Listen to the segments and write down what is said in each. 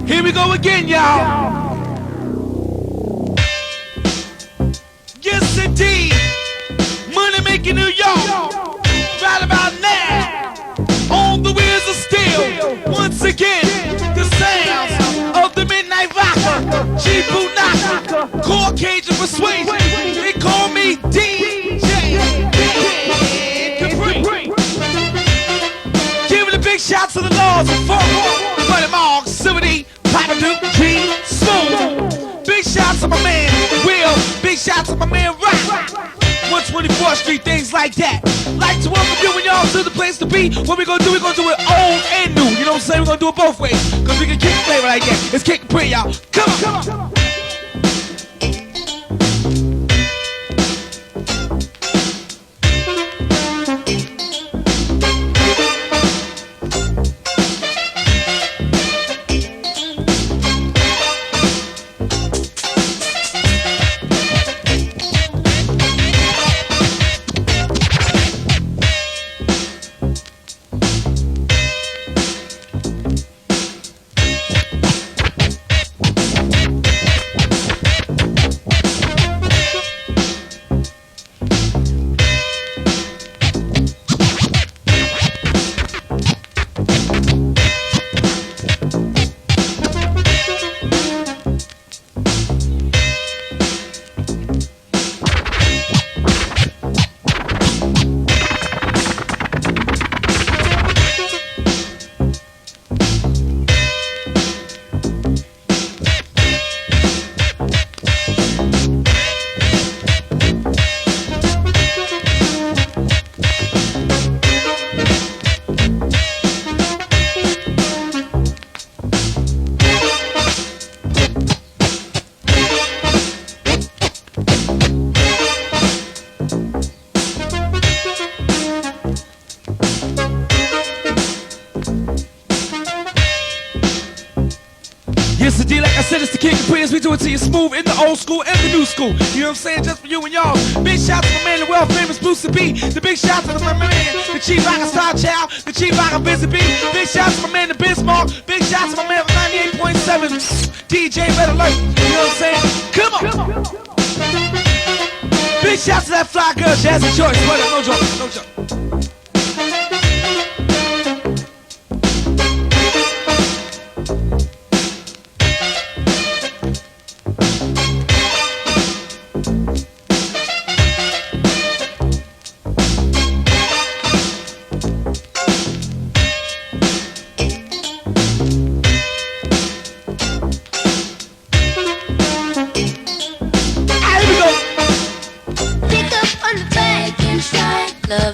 Here we go again, y'all. Yes, indeed. Money making New York. Right about now. On the wheels of steel. Once again, the sounds of the Midnight Rocker. G-Boot Knocker. Caucasian Persuasion. They call me DJ Capri. Giving a big shout to the Lords of Funk. Buddy Mark, Silver Papa Duke, G, Smooth. Big shout to my man Will. Big shout to my man Rock. 124th Street, things like that. Like to welcome you and y'all to the place to be. What we gonna do? We gonna do it old and new. You know what I'm saying? We gonna do it both ways. Cause we can kick the flavor like that. Let's kick the pretty, y'all. Come on, come on. Yes, indeed, like I said, it's the King of Queens. We do it to you smooth in the old school and the new school. You know what I'm saying? Just for you and y'all. Big shout to my man, the world famous Bruce B. The big shout to my man, the Chief Rocker Star Child, the Chief Rocker Busy B. Big shout to my man, the Bismarck. Big shout to my man, 98.7 DJ Red Alert. You know what I'm saying? Come on. Big shout to that fly girl, Jazzy Joyce. What up? No joke, no joke.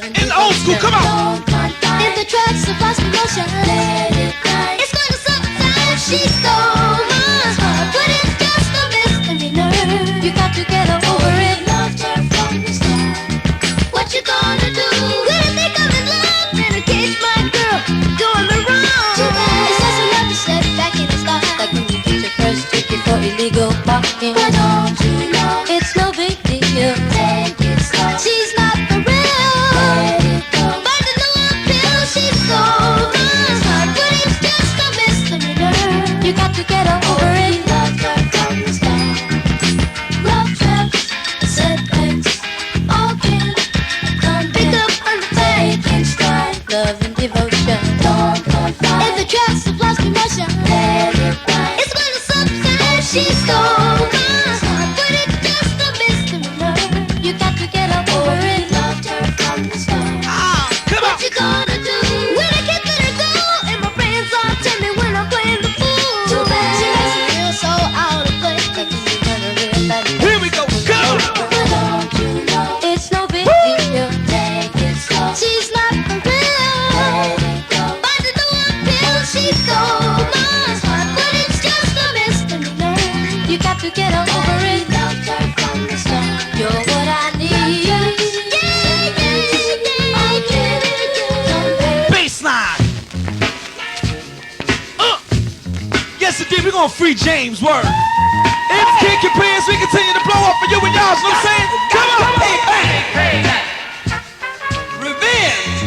In the old school, come on! In the tracks of lost emotion, it's going to suck down. She's so much, but it's just a misdemeanor. You got to get over it. Loved her from the start. What you gonna do? Gonna think I'm in love in a cage, my girl, doing me wrong. It's just enough to set back in the start, like when you get your first ticket for illegal parking. But don't you know it's no big deal? Take it slow. She's not for real. You got to get over it. Love her from the start. Love traps, setbacks, all can come. Pick up on the taking stride. Love and devotion. Don't confide. In the tracks of lost emotion. Let it ride. It's gonna suck down. She's so much, but it's just a misdemeanor. You got to get over it. Loved her from the start. Come on. What you gonna do when I can't let her go? And my friends all tell me when I'm playing the fool. Too bad. She makes me feel so out of place. Like you run a real bad. Here we go, go! Don't you know it's no big deal? Take it slow. She's not for real. Let it go. By the door pill, she's so much, but it's just a misdemeanor. You got to get over it. Loved her from the start. You're what I need. Baseline! Yes, indeed, we're gonna free James, word. It's King Caprice, we continue to blow up for you and y'all, you know what I'm saying? Come on! Hey, hey. Revenge!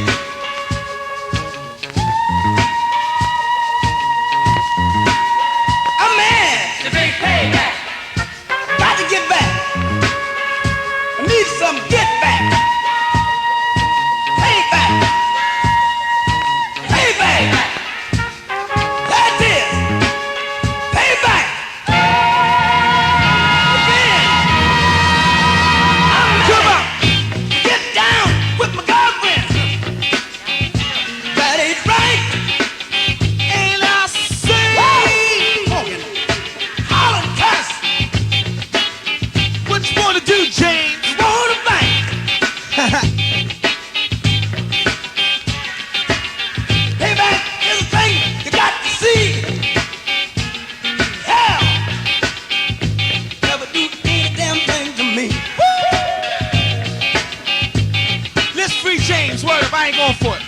I ain't going for it.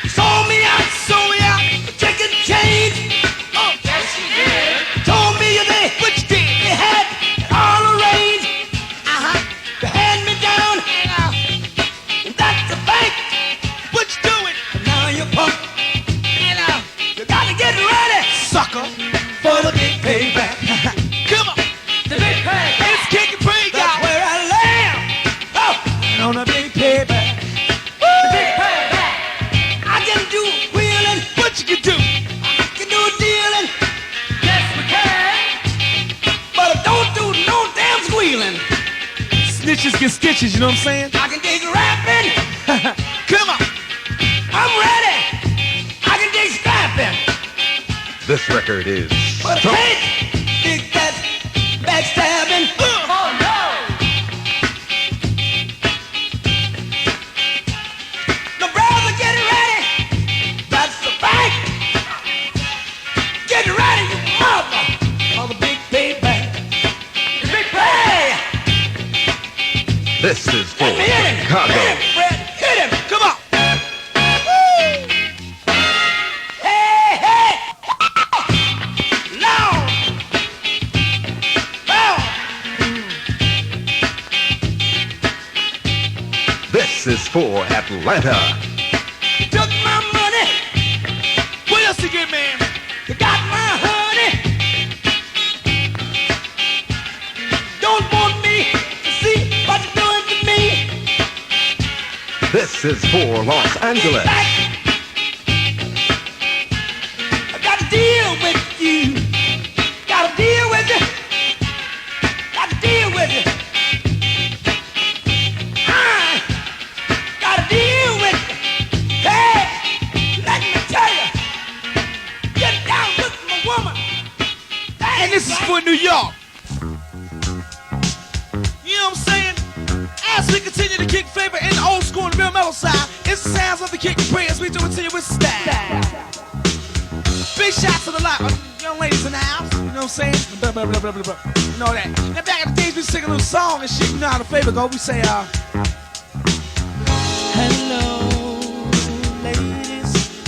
Sold me out, chicken change. Oh, yes, you did. Told me what you did. They had it all arranged. To hand me down. And that's the bank. What you doing? And now you're punk. You gotta get ready, sucker, for the big payback. Come on. The big payback. It's kicking free, guys. That's where I land. Oh, on the big payback. The big payback. I can do wheeling. What you can do? I can do dealing. Yes, we can. But I don't do no damn squealing. Snitches get stitches, you know what I'm saying? I can dig rapping. Come on. I'm ready. I can dig scrapping. This record is But I can't dig that backstabbing. Oh no! No, brother, get it ready. That's the bank. Get ready, you mother. For the big payback. The big pay. This is for Hit him. Chicago. Hit him, Fred. Hit him. Come on. Woo. Hey, hey. Now. Now. This is for Atlanta. You took my money. What else you get, man? You got my honey. Don't want me to see what you're doing to me. This is for Los Angeles. I got to deal with you. Got to deal with you. Got to deal with you. I got to deal with you. Hey, let me tell you. Get down with my woman. And this is for New York. You know what I'm saying? As we continue to kick favor in the old school and the real metal side, it's the sounds of the kicking prayers. We do it to you with style. Big shots to the lot of young ladies in the house. You know what I'm saying? Blah, blah, blah, blah, blah, blah. You know that. Now back in the days we sing a little song and shit. You know how the favor go. We say, hello, ladies.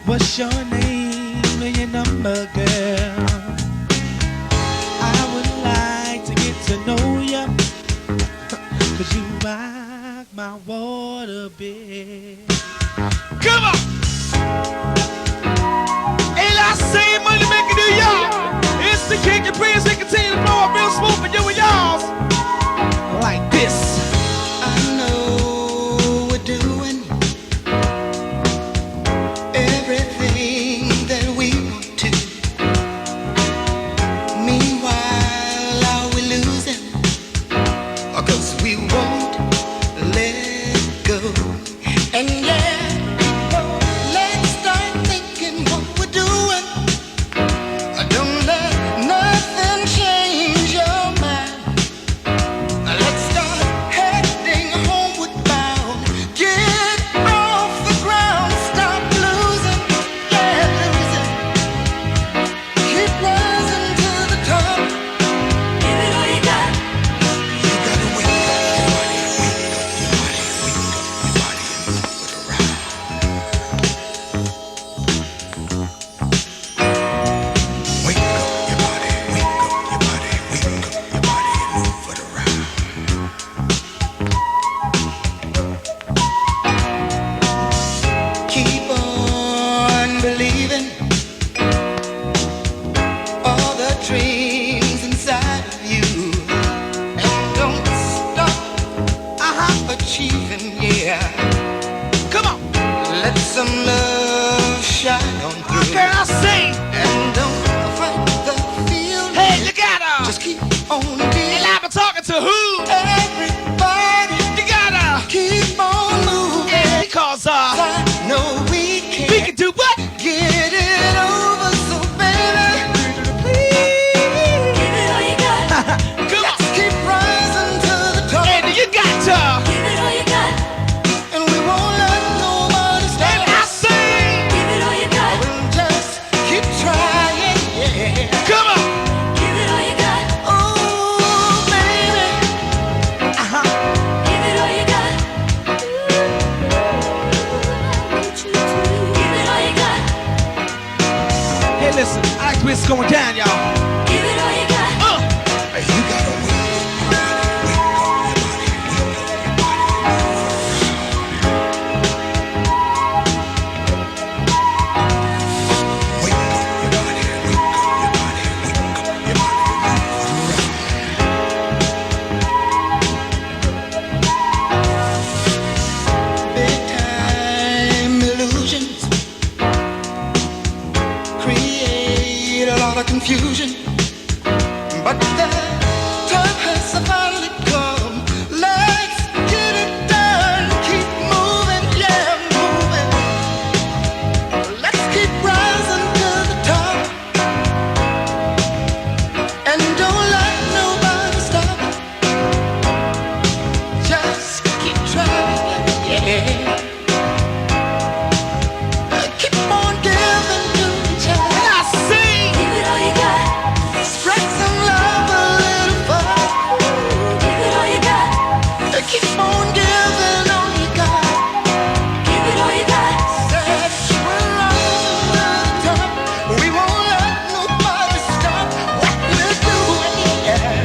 What's your name and your number, girl? I would like to get to know ya. Cause you rock my water bed. Come on! And I say money making New York. It's the kick and praise. We continue to blow up real smooth for you and y'all. Like this. I know we're doing everything that we want to. Meanwhile, are we losing? 'Cause we won't let go. And yeah, let's start thinking what we're doing. Don't let nothing change your mind. Let's start heading homeward bound. Get off the ground, stop losing, yeah, losing. Keep rising to the top. Give it all you got. You gotta wake up your body, wake up your body, wake up your body and move it around. Wake up your body, wake up your body, wake up your body and move it around. Keep on believing all the dreams inside of you. And don't stop achieving, yeah. Come on! Let some love shine on through. Girl, I sing! And don't fight the feeling. Hey, look at her! Just keep on And dealing. I've been talking to who? Everybody, You gotta! keep on moving. Because, I know we we can can do what? get it over, so baby, Please! Give it all you got. Come on! keep rising to the top. And you got to! Give it all you got. And we won't let nobody And stop I sing! Give it all you got. We'll just confusion, but the time has finally come. Let's get it done. Keep moving, yeah, moving. Let's keep rising to the top, and don't let nobody stop. Just keep trying, yeah. Keep on giving to each other. And I sing. Give it all you got. Spread some love a little far. Give it all you got. Keep on giving all you got. Give it all you got. Said we're rising to the top. We won't let nobody stop what we're doing. Yeah.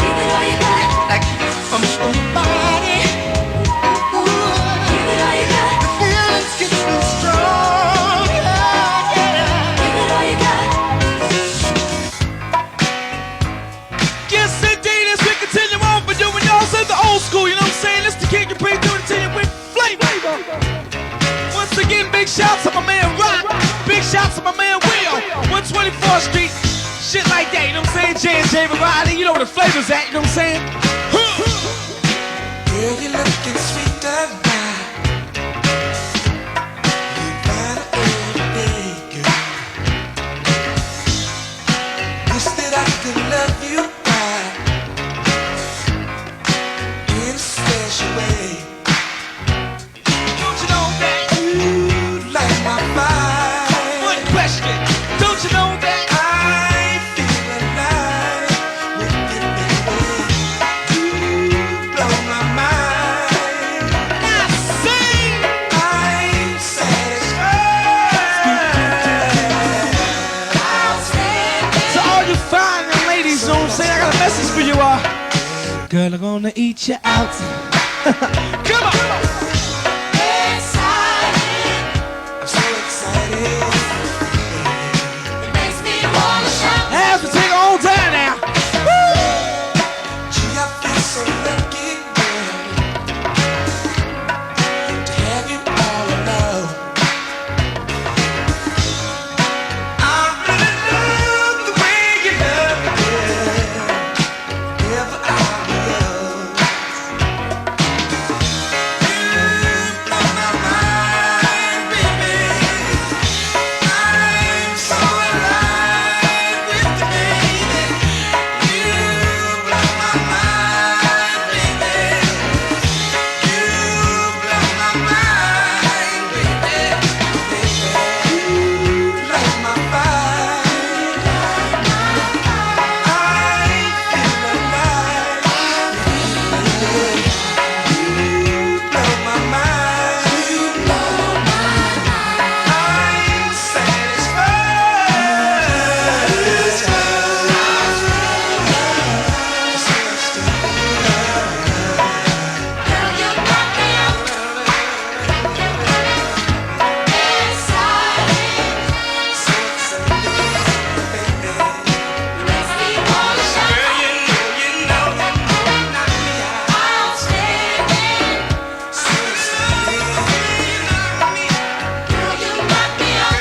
Give it all you got. Like from somebody. Give it all you got. The feeling's getting strong. Yeah, yeah. Give it all you got. Yes, indeed, as we continue on, but doing y'all said the old school, you know what I'm saying? Let's the King of Pay doing it with flavor. Once again, big shouts to my man Rock. Big shouts to my man Will. 124th Street. Shit like that, you know what I'm saying? J&J Variety, you know where the flavor's at, you know what I'm saying? Girl, you're looking sweet tonight. You find every day, girl. Wish that I could love you right in a special way. Don't you know that? You light my fire. One question. Don't you know that? I feel alive with you, baby. You blow my mind. And I sing. I'm satisfied. To all you fine young ladies, you know what I'm saying? I got a message for you all. Girl, I'm gonna eat you out. Come on. I'm so excited. It makes me wanna shout. Have to take our own time now. Gee, I feel so lucky, girl, to have you all alone. I really love the way you love me, girl. Wherever I go, you blow my mind, baby. I'm so alive with you, baby. You blow my mind, baby. You blow my mind, baby. You light my fire. I feel alive. You blow my mind. I'm Girl, you knock me out. Makes me wanna shout. Outstanding. Girl, you knock me out.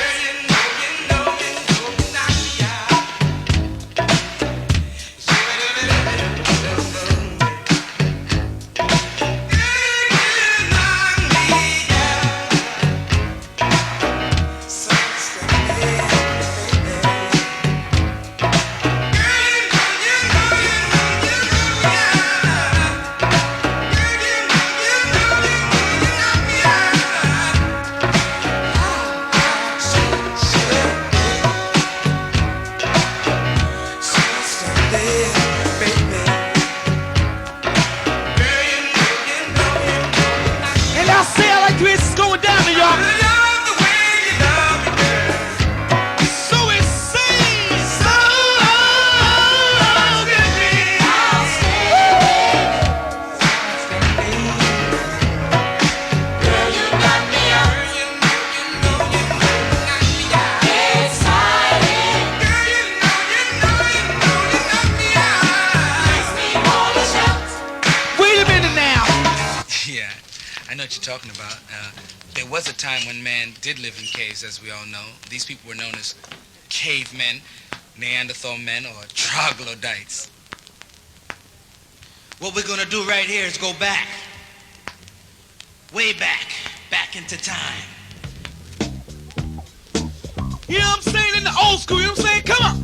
And I say I like this is going down to y'all. So it seems so good. Girl, you knock me out. Exciting. Makes me wanna shout. Wait a minute now. Yeah, I know what you're talking about. There was a time when man did live in caves, as we all know. These people were known as cavemen. Neanderthal men or troglodytes. What we're gonna do right here is go back. Way back. Back into time. You know what I'm saying? In the old school, you know what I'm saying? Come on.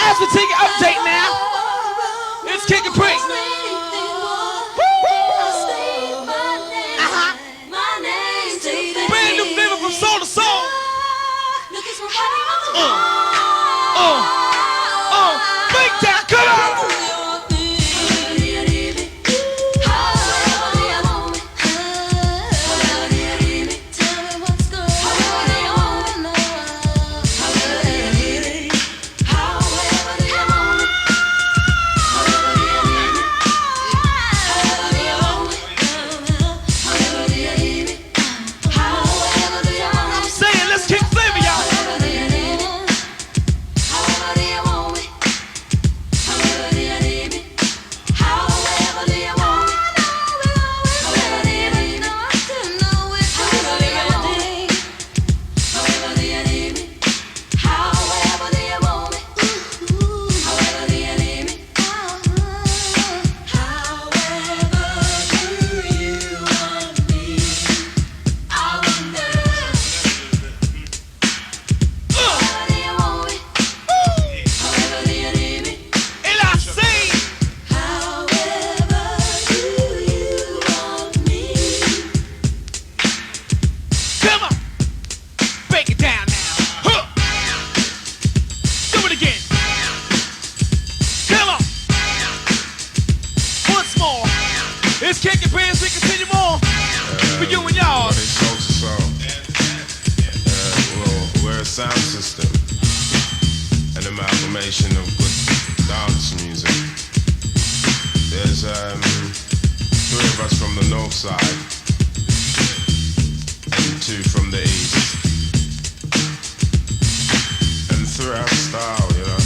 As we take an update now, it's Kick and Prick. Brand new flavor from soul to soul. Breakdown, come on. It's kicking bands, we continue on for you and y'all. Well, we're a sound system, an amalgamation of good dance music. There's 3 of us from the north side and 2 from the east. And through our style, you know,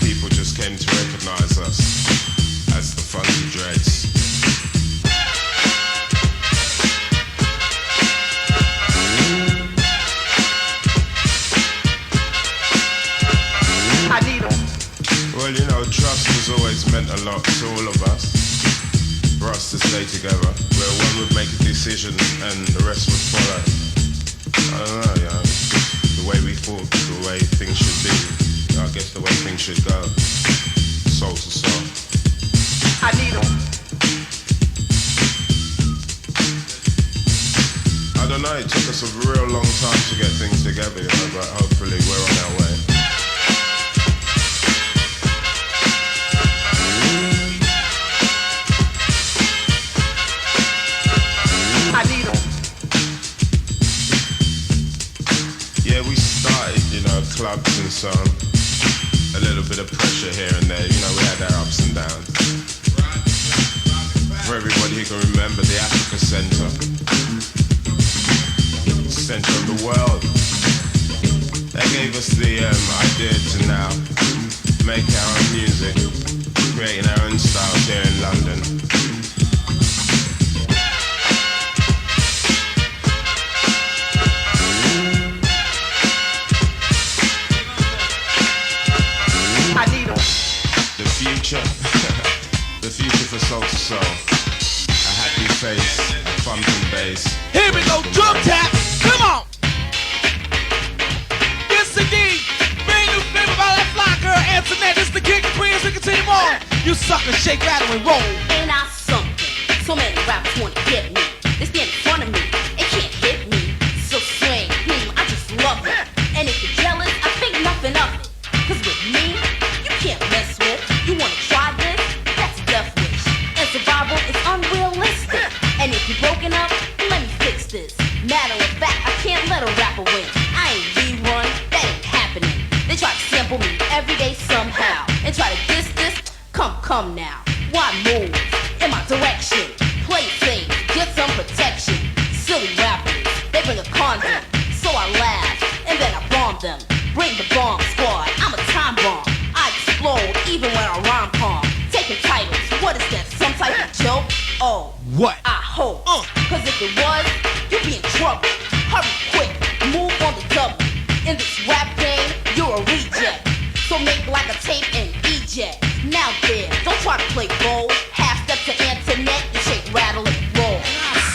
people just came to recognize us as the Funky Dreads. Well, you know, trust has always meant a lot to all of us. For us to stay together, where one would make a decision and the rest would follow. I don't know, you know, the way we thought, the way things should be, I guess the way things should go. Soul to Soul. I need 'em. I don't know, it took us a real long time to get things together, you know, but hopefully we're on our way. I need 'em. Yeah, we started, you know, clubs and so on. A little bit of pressure here and there, you know, we had our ups and downs. For everybody who can remember the Africa Center of the world, they gave us the idea to now make our own music, creating our own styles here in London. I need 'em. The future, the future for Soul to Soul. A happy face, a thumping bass. Here we go, drum tap. Come on. Yes, indeed. Brand new flavor by that fly girl, Antoinette. It's the King of Queens. We continue on. You suckers, shake, rattle, and roll. Ain't I something? So many rappers wanna get me. They stand in front of me, it can't hit me. So swing, I just love it. And if you're jealous, I think nothing of it. Cause with me, you can't mess with. You wanna try this? That's a death wish. And survival is unrealistic. And if you're broken up, let me fix this. Matter of fact, I can't let a rapper win. I ain't rerun, that ain't happening. They try to sample me every day somehow. And try to diss this, come now. Why move in my direction? Play safe, get some protection. Silly rappers, they bring a condom. So I laugh, and then I bomb them. Bring the bomb squad, I'm a time bomb. I explode even when I rhyme palm. Taking titles, what is that, some type of joke? Oh, What? I hope. Cause if it was, you'd be in trouble. Hurry quick, move on the double. In this rap game, you're a reject. So make like a tape and eject. Now there, don't try to play bold. Half step to Antoinette, you shake, rattle, and roll.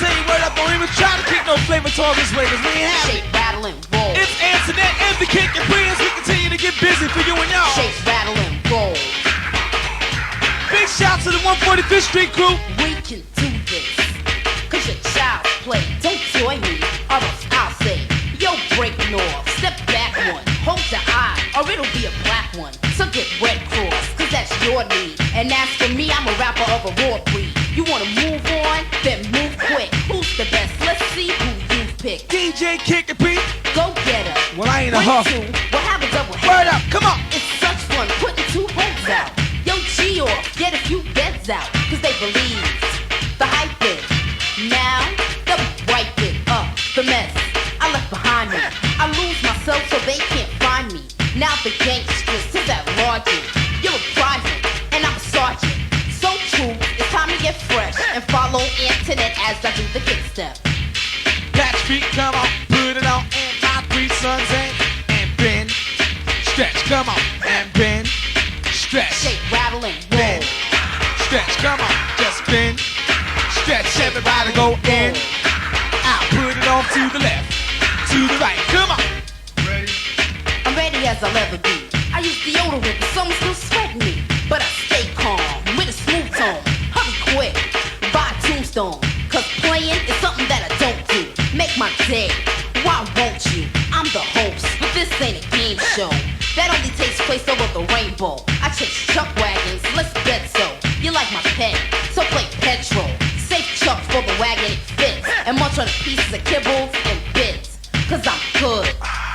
Say word up, don't even try to keep no flavor towards this way, cause we ain't have it. Shake, rattle, and roll. It's Antoinette and the King of Queens. We continue to get busy for you and y'all. Shake, rattle, and roll. Big shout to the 145th Street crew. We can do this. Cause your child's play. Don't join me, or else I'll say, yo, break north. Step back one. Hold your eye, or it'll be a black one. So get red cross, cause that's your need. And as for me, I'm a rapper of a raw breed. You wanna move on? Then move quick. Who's the best? Let's see who you pick. DJ Kick and Pete. Go get her. Well, I ain't a 1, huff. 2, we'll have a double head. Word up, come on. It's such fun putting two heads out. Yo, G off, get a few beds out. Cause they believe the hype is. Now, they'll be wiping up the mess I left behind me. I lose myself so they can't find me. Now the gangsters to that larger. You're a private, and I'm a sergeant. So true, it's time to get fresh and follow Antoinette as I do the kick step. Patch feet, come on, put it on. And my three sons and bend, stretch, come on, and bend, stretch, Shake, rattle, and bend, roll. stretch, come on, just bend, stretch. Everybody go in, out, put it on to the left, to the right, come on. I'm ready as I'll ever be. I use deodorant, but someone still sweating me. But I stay calm with a smooth tone. Hurry quick, buy a tombstone. Cause playing is something that I don't do. Make my day, why won't you? I'm the host, but this ain't a game show. That only takes place over the rainbow. I chase chuck wagons, let's bet so. You like my pet, so play petrol. Safe chuck for the wagon, it fits. And munch on the pieces of kibbles and bits. Cause I'm good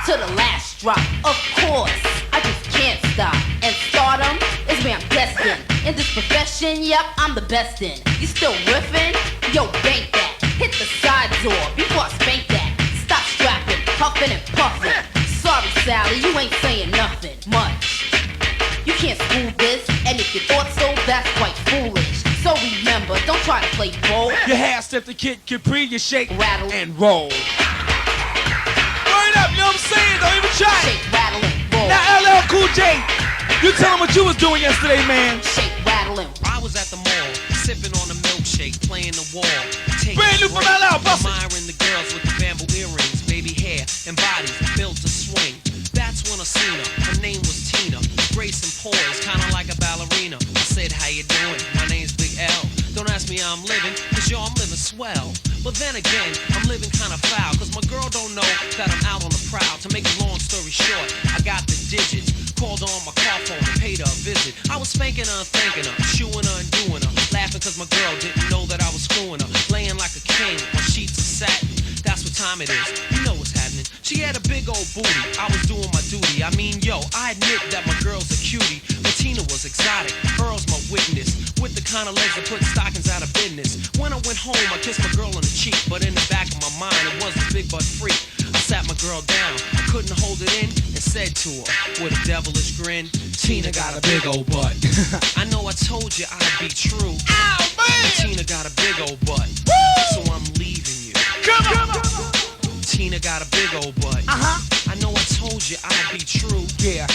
to the last drop. Of course, I just can't stop. And stardom is where I'm destined. In this profession, yep, I'm the best in. You still riffing? Yo, bank that. Hit the side door before I spank that. Stop strapping, huffing and puffing. Sorry, Sally, you ain't saying nothing much. You can't school this, and if you thought so, that's quite foolish. So remember, don't try to play bold. Your half step to Kid Capri, you shake, Rattle. and roll. Word up, you know what I'm saying? Don't even try it. Shake, rattle, and roll. Now LL Cool J, you tell them what you was doing yesterday, man. Shake, rattle, and roll. I was at the mall, sipping on a milkshake, playing the wall. Brand new from LL, bust it. Admiring the girls with the bamboo earrings, baby hair, and bodies built to swing. That's when I seen her. Her name was Tina. grace and poise, kinda like a ballerina. I said, how you doing? My name's Big L. Don't ask me how I'm living, cause yo, I'm living swell. But then again, I'm living kinda foul, cause my girl don't know that I'm out on the prowl. To make a long story short, I got the digits. Called her on my car phone and paid her a visit. I was spanking her and thanking her, chewing her and doing her. Laughing cause my girl didn't know that I was screwing her. Laying like a king on sheets of satin. That's what time it is, you know what's happening. She had a big old booty, I was doing my duty. I mean, yo, I admit that my girl's a cutie. But Tina was exotic, Earl's my witness. With the kind of legs that put stockings out of business. When I went home, I kissed my girl on the cheek. But in the back of my mind, it was a big butt freak. I sat my girl down, I couldn't hold it in, and said to her with a devilish grin, Tina got a big old butt. I know I told you I'd be true. Ow, man! Tina got a big old butt. Woo! So I'm leaving you. Come on! Tina got a big old butt. I know I told you I'd be true. Yeah.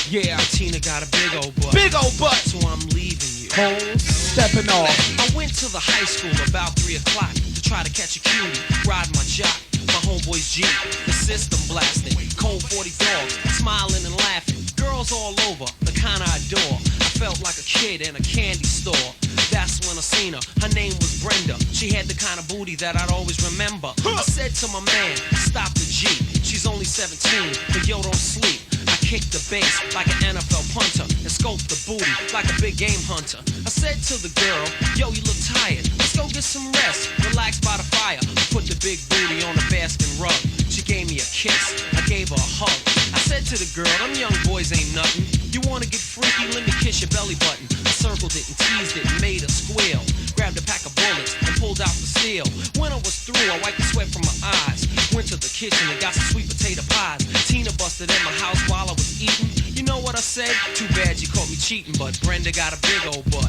Tina got a big old butt. Big old butt. So I'm leaving you. Cold stepping off. I went to the high school about 3 o'clock to try to catch a cutie, ride my jock, my homeboy's Jeep, the system blasting, cold 40 dogs, smiling and laughing, girls all over, the kind I adore. I felt like a kid in a candy store. That's when I seen her. Her name was Brenda. She had the kind of booty that I'd always remember. I said to my man, stop the Jeep. She's only 17, but yo, don't sleep. I kicked the bass like an NFL punter and scoped the booty like a big game hunter. I said to the girl, yo, you look tired. Let's go get some rest. Relax by the fire. I put the big booty on the basket rug. She gave me a kiss. I gave her a hug. I said to the girl, them young boys ain't nothing. You wanna get freaky? Let me kiss your belly button. I circled it and teased it and made her squeal. Grabbed a pack of bullets and pulled out the steel. When I was through, I wiped the sweat from my eyes. Went to the kitchen and got some sweet potato pies. Tina busted in my house while I was eating. You know what I said? Too bad you caught me cheating, but Brenda got a big old butt.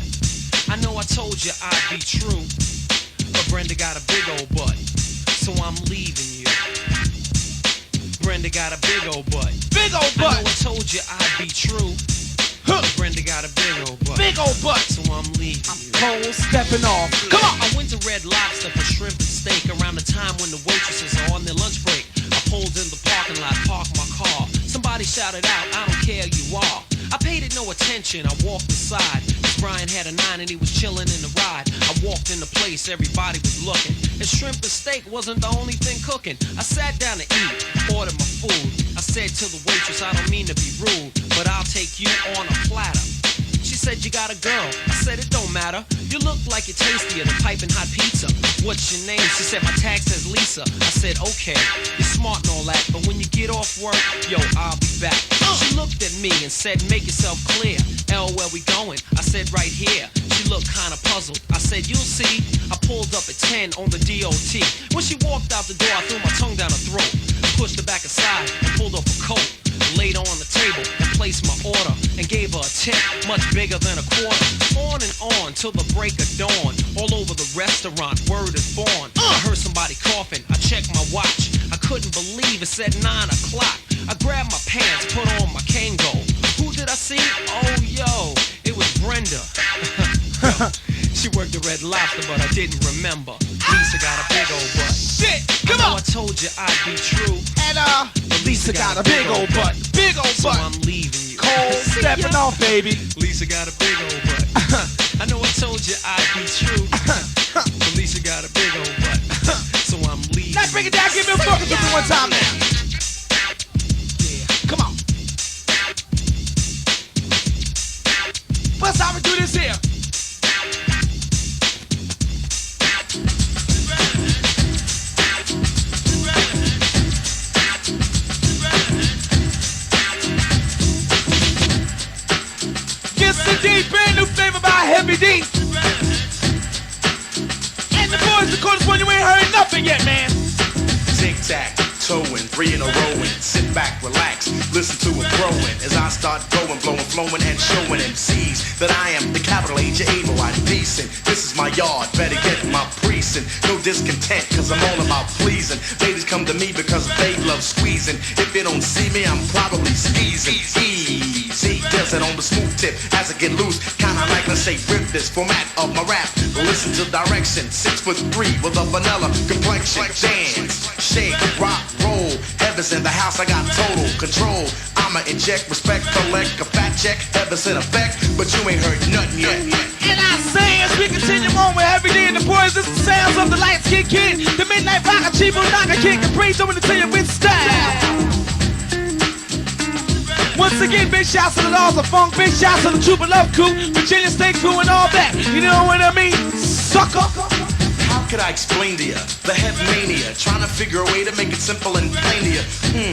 I know I told you I'd be true, but Brenda got a big old butt. So I'm leaving you. Brenda got a big old butt. Big old I butt. know I told you I'd be true. Brenda got a big old butt. Big old butt. So I'm leaving you. Cold stepping off. Come on. I went to Red Lobster for shrimp and steak around the time when the waitresses are on their lunch break. I pulled in the parking lot, parked my car. Somebody shouted out, I don't care, you are. I paid it no attention, I walked aside. Brian had a 9 and he was chilling in the ride. I walked in the place, everybody was looking. And shrimp and steak wasn't the only thing cooking. I sat down to eat, ordered my food. I said to the waitress, I don't mean to be rude, but I'll take you on a platter. She said, you got a girl. I said, it don't matter. You look like you're tastier than piping hot pizza. What's your name? She said, my tag says Lisa. I said, okay, you're smart and all that, but when you get off work, yo, I'll be back. She looked at me and said, make yourself clear. L, where we going? I said, right here. She looked kinda puzzled. I said, you'll see. I pulled up at 10 on the DOT. When she walked out the door, I threw my tongue down her throat. Pushed her back aside and pulled off a coat. Laid her on the table and placed my order and gave her a tip much bigger than a quarter. On and on till the break of dawn. All over the restaurant, word is born. I heard somebody coughing. I checked my watch. I couldn't believe it said 9 o'clock. I grabbed my pants, put on my Kango. Who did I see? Oh, yo, it was Brenda. She worked at Red Lobster, but I didn't remember. Lisa got a big old butt. Shit, come I know on. I told you I'd be true. And Lisa got a big old butt. Big old So butt. I'm leaving you. Cold stepping off, baby. Lisa got a big old butt. I know I told you I'd be true. But Lisa got a big old butt. So I'm leaving. Let's break it down. Give me a fucking with me one time now. Yeah, come on. What's how we do this here? Get the deep, brand new flavor by Heavy D. And the boys, the chorus one, you ain't heard nothing yet, man. Tic-tac, towing, 3 in a row and sit back, relax, listen to it growing as I start going, blowing, flowing, and showing MCs that I am the capital H able, I'm decent. This is my yard, better get my precinct. No discontent, cause I'm all about pleasing. Ladies come to me because they love squeezing. If you don't see me, I'm probably skeezing. Easy, does it on the smooth tip as I get loose. Kinda like, let's say, rip this format of my rap. Listen to direction, 6'3" with a vanilla complexion. Dance, shake, rock, roll, heavy Heaven's in the house, I got total control. I'ma inject respect, collect a fat check. Heaven's in effect, but you ain't heard nothing yet. And I say as we continue on with Heavy D and the boys, this is the sounds of the light skin kid, the midnight rocker, Chivo Naga, King Capri, doing it to you with style. Once again, big shouts to the Laws of Funk, big shouts to the Trooper Love Crew, Virginia State Crew and all that. You know what I mean? Sucker! How could I explain to you the head mania? Trying to figure a way to make it simple and plain to you.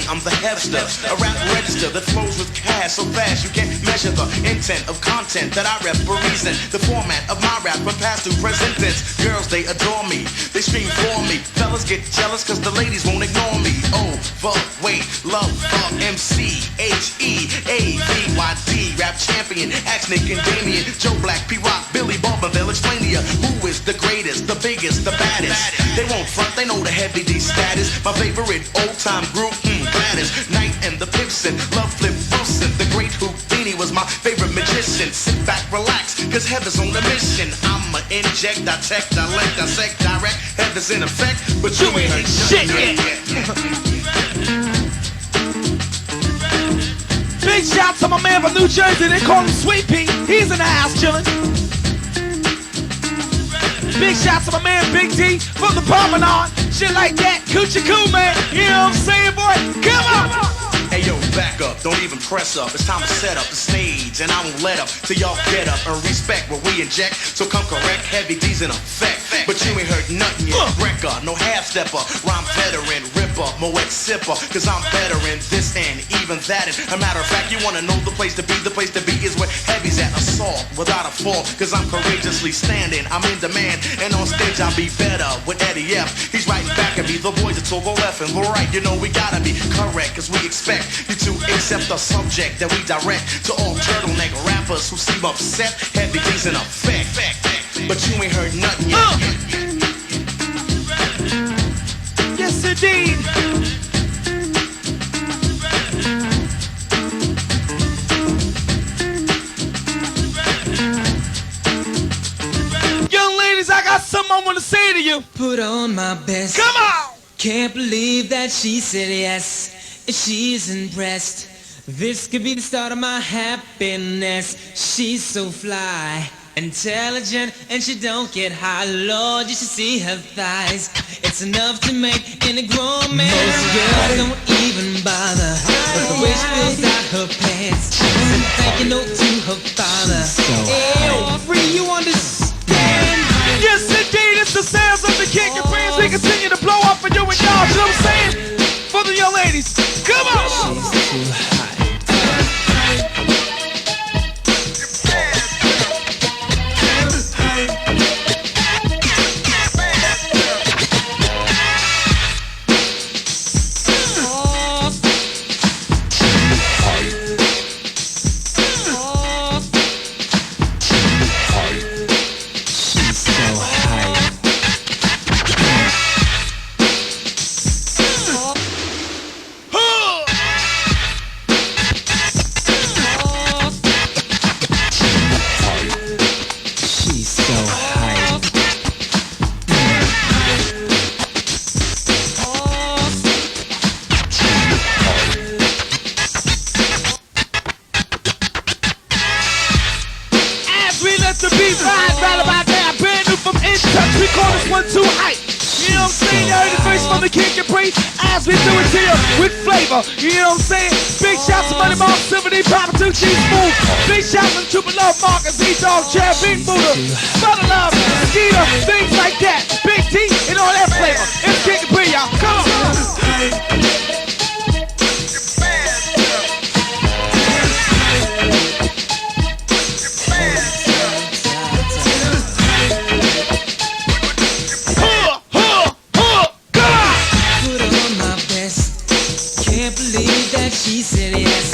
I'm the Hevster, a rap register that flows with cash so fast you can't measure the intent of content that I rep for reason. The format of my rap from past to present tense. Girls, they adore me, they scream for me. Fellas get jealous cause the ladies won't ignore me. Oh, fuck, wait, love, fuck, MC, H-E-A-V-Y-D, rap champion, Axe Nick and Damien, Joe Black, P-Rock, Billy Bob, they'll explain to you who is the greatest, the biggest, the baddest. They won't front, they know the Heavy D status. My favorite old-time group, Gladys, Knight and the Pipson, Love Flip Wilson, the great Houdini was my favorite magician. Sit back, relax, cause Heaven's on the mission. I'ma inject, dissect, direct, Heaven's in effect, but you ain't heard shit yet. Big shout to my man from New Jersey, they call him Sweet Pea, he's in the house chillin'. Big shout to my man Big D from the Promenade, shit like that, coochie cool man, you know what I'm saying, boy, come on! Hey yo, back up, don't even press up. It's time to set up the stage, and I won't let up till y'all get up and respect what we inject. So come correct, Heavy D's in effect. But you ain't heard nothing yet. Wrecker, no half stepper, rhyme veteran, ripper, Moet sipper. Cause I'm better in this and even that. And a matter of fact, you wanna know the place to be? The place to be is where Heavy's at, assault without a fall. Cause I'm courageously standing, I'm in demand. And on stage I'll be better with Eddie F. He's right back at me, the boys are to the left and the right. You know we gotta be correct, cause we expect you to accept the subject that we direct to all turtleneck rappers who seem upset. Heavy D's in effect, but you ain't heard nothing yet. Yes, indeed. Young ladies, I got something I want to say to you. Put on my best. Come on! Can't believe that she said yes. She's impressed. This could be the start of my happiness. She's so fly, intelligent, and she don't get high. Lord, you should see her thighs. It's enough to make any grown man. Most girls don't even bother with the way she fills out her pants. And thank you note to her father. Ew, free, you understand? Yes, indeed, it's the sounds of the King of Friends. We continue to blow up for you and y'all. You know what I'm saying? For the young ladies, come on! She's too hot. As we do it here with flavor, you know what I'm saying? Big shout to Money Mark, Silver D, Papa 2, Cheese Smooth. Big shout to Trooper Love, Marcus, E-Dog, Chad, Big Buddha, Mother Love, Skeeter, things like that. Big T and all that flavor. It's King Capri, y'all. Come on. She said yes,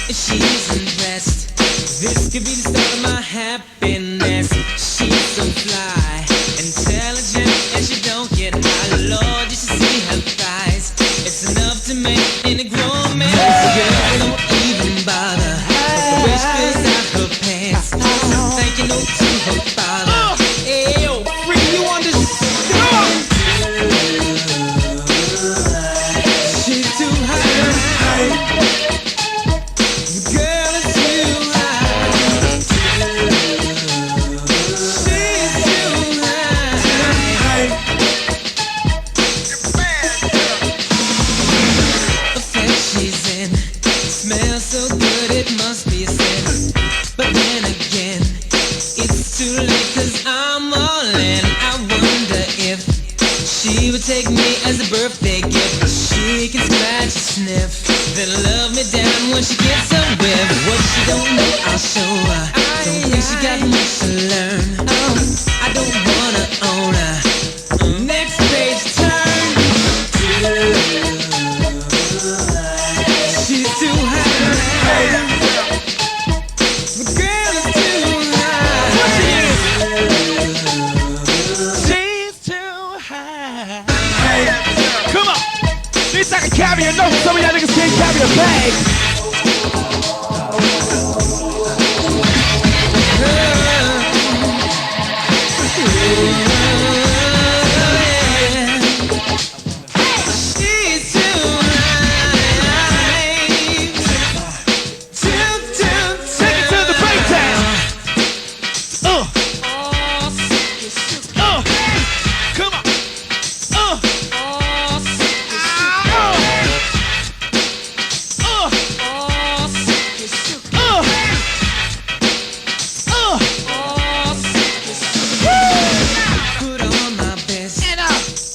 she's impressed. This could be the start of my happiness. She's so fly, intelligent, and she don't get high. Lord, you should see her thighs. It's enough to make any grown man. This girl don't even bother with the way she fills out her pants. So thank you note to her father. Ayo, free, you understand? She's too high. take me as a birthday gift. She can scratch and sniff, then love me down when she gets a whiff. What she don't know, I'll show her. Don't think she got much to learn. Oh, I don't wanna own her. Next page turn. She's too high. The girl is too high. What she is? She's too high. Come on. At least I can carry a note. Some of y'all niggas can't carry a bag. She's too high. Too Take it to the breakdown. Come on. Put on my best.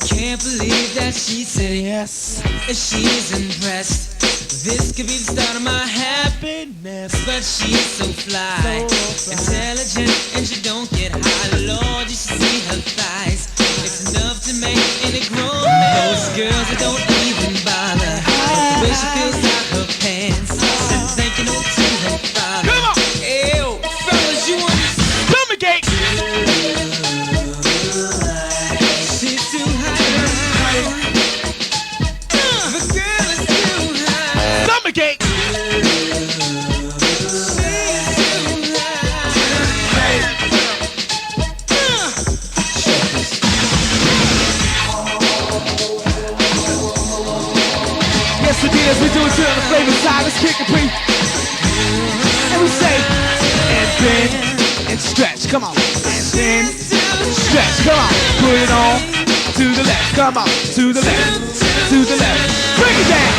Can't believe that she said yes. She's impressed. This could be the start of my happiness. But she's so fly, intelligent, and she don't get high. Lord, you should see her thighs. It's enough to make any grown man. Those girls that don't even bother. The way she feels out her pants. And thinking of to her father. Come on. Ew, fellas, you understand? Stomachate. She's too high. The girl is too high. Stomachate. Yes, indeed, as we do it here on the flavor side, let's kick it, please. And we say, and bend and stretch, come on. And bend, stretch, come on. Put it on to the left, come on. To the left, to the left. Bring it down.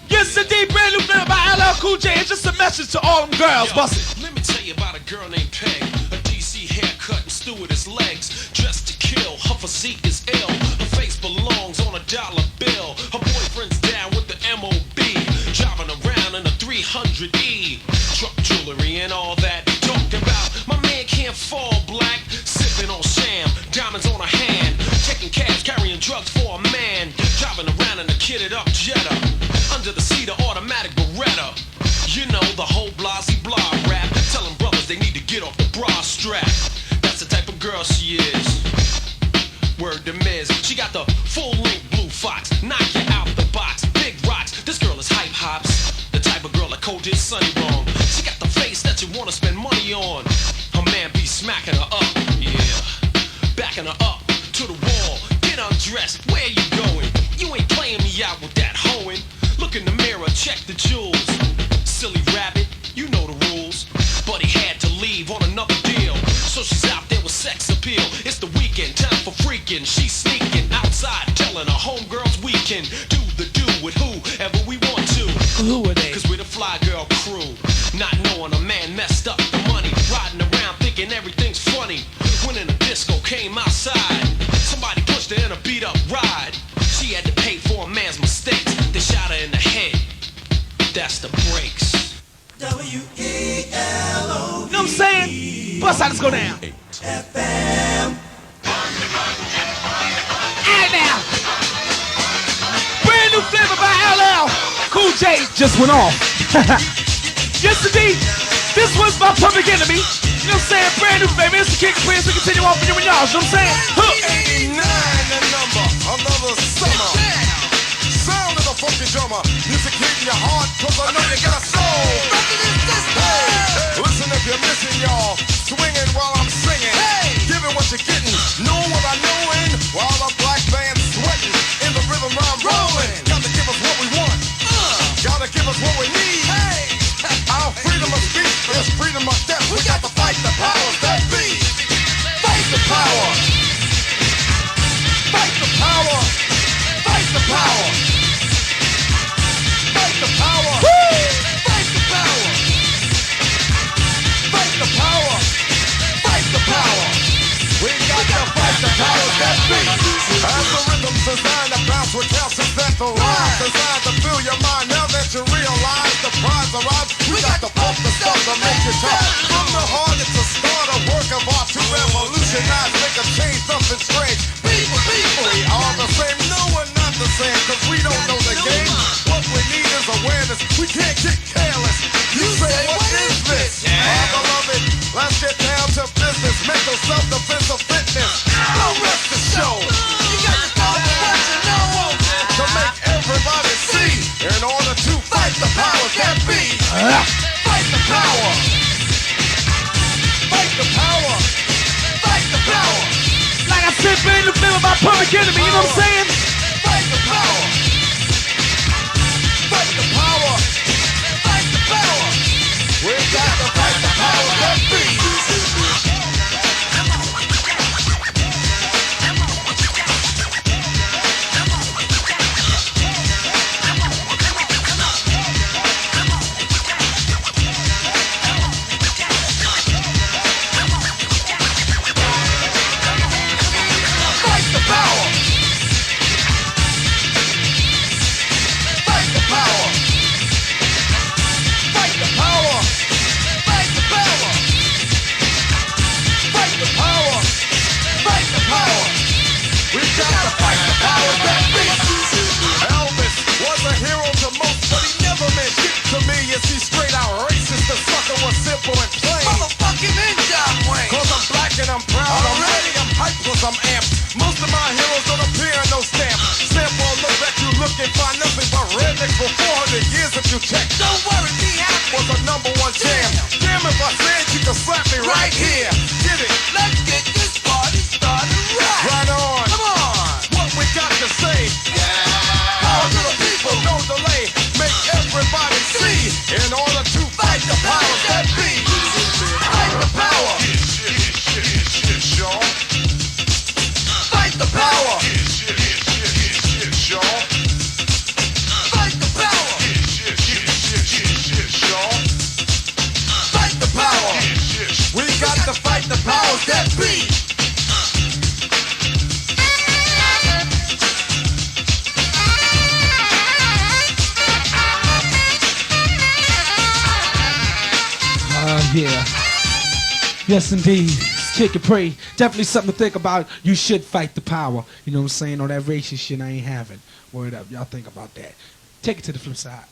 Yes, indeed, brand new flavor by LL Cool J. It's just a message to all them girls. Bust it. Let me tell you about a girl named Peg. A DC haircut and stewardess legs. Dressed to kill, her physique is ill. Her face belongs on a dollar bill. Her boyfriend's down with the MOB. Driving around in a 300E. Truck jewelry and all that. Talking about my man can't fall black. Sipping on sham, diamonds on her hand. Checking cash, carrying drugs for a man. Driving around in a kitted up Jetta. Under the seat of automatic Beretta. You know the whole blasey blah rap. Telling brothers they need to get off the bra strap. That's the type of girl she is. Word to Miz. She got the full length blue fox. Knock you out the box. Big rocks. This girl is hype hops. The type of girl that Cole did Sonny wrong. She got the face that you wanna spend money on. Her man be smacking her up. Yeah. Backing her up to the wall. Get undressed. Where you going? You ain't playing me out with that hoeing. Look in the mirror, check the jewels. Silly rabbit, you know the rules. But he had to leave on another deal. So she's out there with sex appeal. It's the weekend, time for freaking. She's sneaking outside, telling her homegirls we can do the do with whoever we want to. Who are they? Cause we're the fly girl crew. Not knowing a man messed up the money. Riding around thinking everything's funny. When in a disco came outside, somebody pushed her in a beat up ride. She had to pay for a man's mistakes. They shot her in the head. That's the breaks. You know what I'm saying? Bust out, let's go down. FM. And now, brand new flavor by LL Cool J just went off. Yes, indeed. This one's my Public Enemy. You know what I'm saying? Brand new flavor. It's the King of Queens. We continue on for you and y'all. You know what I'm saying? Huh. 89 the number, another summer. Sound of the funky drummer. Music hitting your heart, cause I know you got a soul. Hey, listen if you're missing, y'all. Swinging while I'm singing. Giving what you're getting. Know what I knowin'. While the black band's sweating. In the rhythm I'm rolling. Gotta give us what we want. Gotta give us what we need. Our freedom of speech is freedom of death. We got the recounts that the rhymes designed to fill your mind. Now that you realize the prize arrives, we got to pump the stuff to make you talk. From the heart, it's a start, a work of art to revolutionize, make a change, something strange. People, we are the same, no we're not the same, cause we don't know the game. What we need is awareness, we can't get careless. You say, what is this? Our beloved, let's get down to business. Mental self-defense of fitness. Don't rest the show. You got to go for what you know to make everybody see. In order to fight the powers that be. Fight the power. Fight the power. Fight the power. Like I said, man, the middle of my public enemy, you know what I'm saying? Fight the power. Fight the power. Fight the power. We got to fight the powers that be. I'm amped. Most of my heroes don't appear in no stamp. Sample look back, you look and find nothing but rednecks for 400 years if you check. Don't worry, be happy was a #1 jam. Damn, if I said you could slap me right here. Get it? Let's get this party started right. Right on. Come on. What we got to say? Yeah. Power to the people, no delay. Make everybody see. In order to fight the powers that be. Fight the power. Y'all. Fight the power! Y'all. Fight the power! Y'all. Fight the power! We got to fight the powers that be! Yeah. Yes, indeed. Kick and pray. Definitely something to think about. You should fight the power. You know what I'm saying? All that racist shit I ain't having. Word up. Y'all think about that. Take it to the flip side.